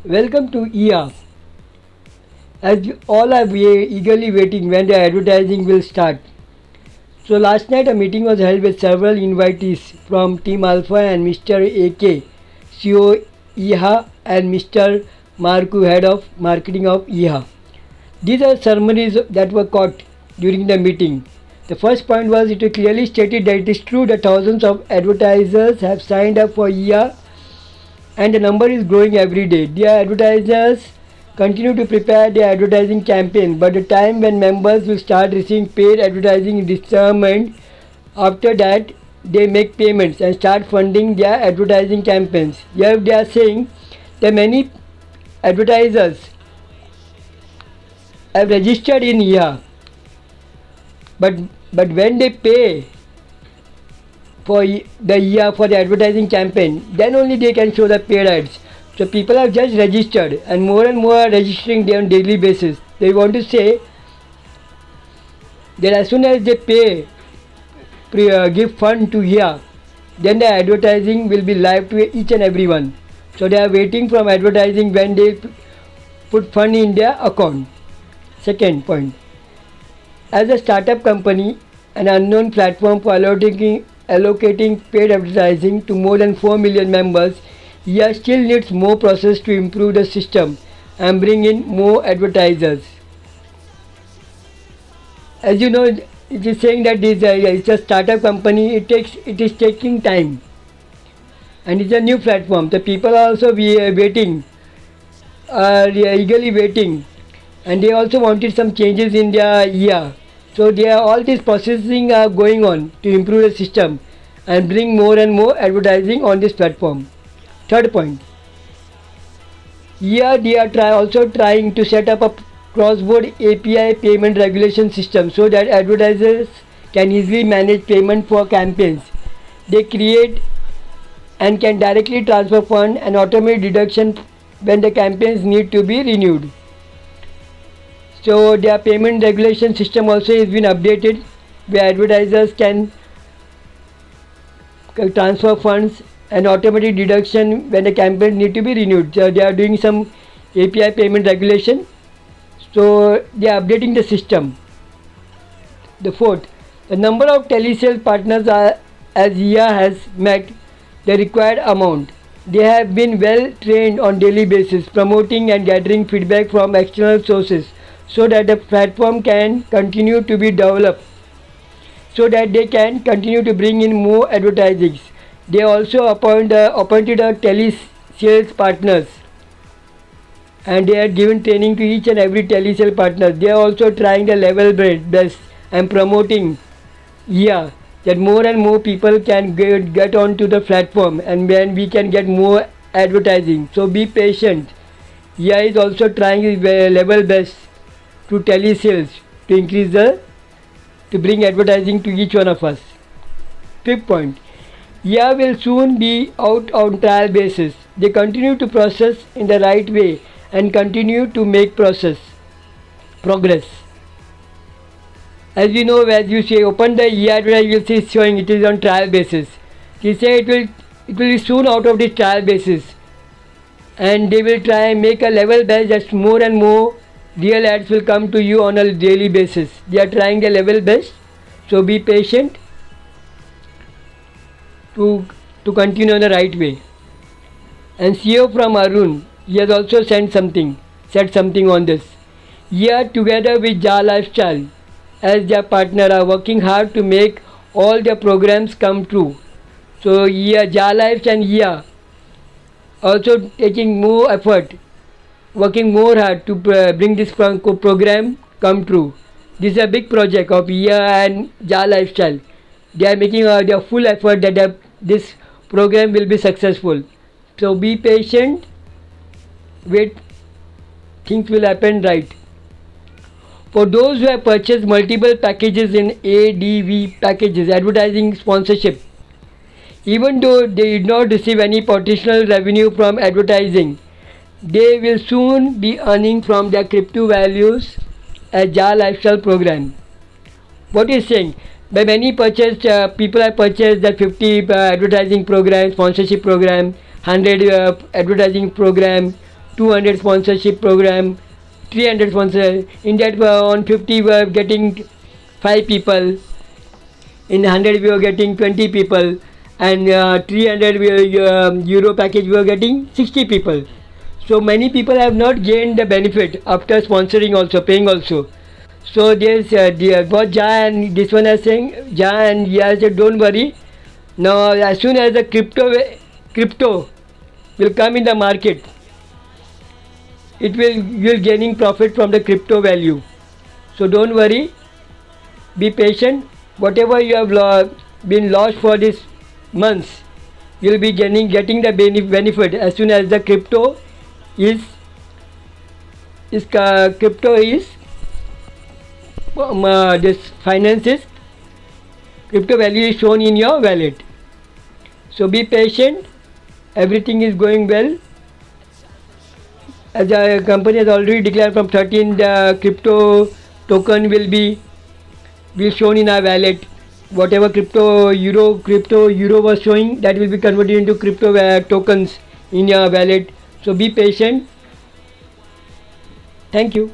Welcome to EA. As we all are eagerly waiting when the advertising will start. So last night a meeting was held with several invitees from Team Alpha and Mr. AK, CEO EHA and Mr. Marku, Head of Marketing of EHA. These are summaries that were caught during the meeting. The first point was it clearly stated that it is true that thousands of advertisers have signed up for EHA and the number is growing every day. Their advertisers continue to prepare their advertising campaign, but the time when members will start receiving paid advertising is determined. After that, they make payments and start funding their advertising campaigns. Here they are saying that many advertisers have registered in here, but when they pay for the year for the advertising campaign, then only they can show the paid ads. So people have just registered and more are registering there on daily basis. They want to say that as soon as they pay, give fund to here, then the advertising will be live to each and everyone. So they are waiting from advertising when they put fund in their account. Second point, as a startup company, an unknown platform for allocating paid advertising to more than 4 million members, EA still needs more process to improve the system and bring in more advertisers. As you know, it is saying that it's a startup company. It is taking time, and it's a new platform. The people are also waiting, eagerly waiting, and they also wanted some changes in their EA. So all these processing are going on to improve the system and bring more and more advertising on this platform. Third point, here they are also trying to set up a cross-border API payment regulation system so that advertisers can easily manage payment for campaigns. They create and can directly transfer fund and automate deduction when the campaigns need to be renewed. So their payment regulation system also has been updated where advertisers can transfer funds and automatic deduction when the campaign need to be renewed. So they are doing some API payment regulation. So they are updating the system. The fourth, the number of telesales partners as EA has met the required amount. They have been well trained on daily basis, promoting and gathering feedback from external sources so that the platform can continue to be developed, so that they can continue to bring in more advertisings. They also appointed a telesales partners, and they are given training to each and every telesales partner. They are also trying the level best and promoting that more and more people can get onto the platform, and then we can get more advertising. So be patient. is also trying his level best to telesales to increase to bring advertising to each one of us. Fifth point, will soon be out on trial basis. They continue to process in the right way and continue to make progress. As we know, as you say, open the advertising, you will see showing it is on trial basis. They say it will be soon out of the trial basis, and they will try and make a level base that more and more real ads will come to you on a daily basis. They are trying the level best, so be patient to continue on the right way. And CEO from Arun, he has also said something on this. Here together with Ja Lifestyle as their partner are working hard to make all their programs come true. So here Ja Life and here also taking more effort, working more hard to bring this program come true. This is a big project of EA and Ja Lifestyle. They are making their full effort that this program will be successful. So be patient, wait, things will happen right. For those who have purchased multiple packages in ADV packages, advertising sponsorship, even though they did not receive any potential revenue from advertising, they will soon be earning from their crypto values as Ja Lifestyle program. What is saying? By many people have purchased that 50 advertising program, sponsorship program, 100 advertising program 200 sponsorship program, 300 sponsor. In that on 50 we are getting 5 people. In 100 we are getting 20 people, and 300 euro package we are getting 60 people. So many people have not gained the benefit after sponsoring also, paying also. So there's what Ja and this one are saying, Ja and Yas said, don't worry. Now as soon as the crypto will come in the market, it will you will gaining profit from the crypto value. So don't worry, be patient. Whatever you have been lost for this months, you will be getting the benefit as soon as the crypto is this finances crypto value is shown in your wallet. So be patient, everything is going well. As a company has already declared from 13 the crypto token will be shown in our wallet. Whatever crypto euro was showing, that will be converted into crypto tokens in your wallet. So be patient. Thank you.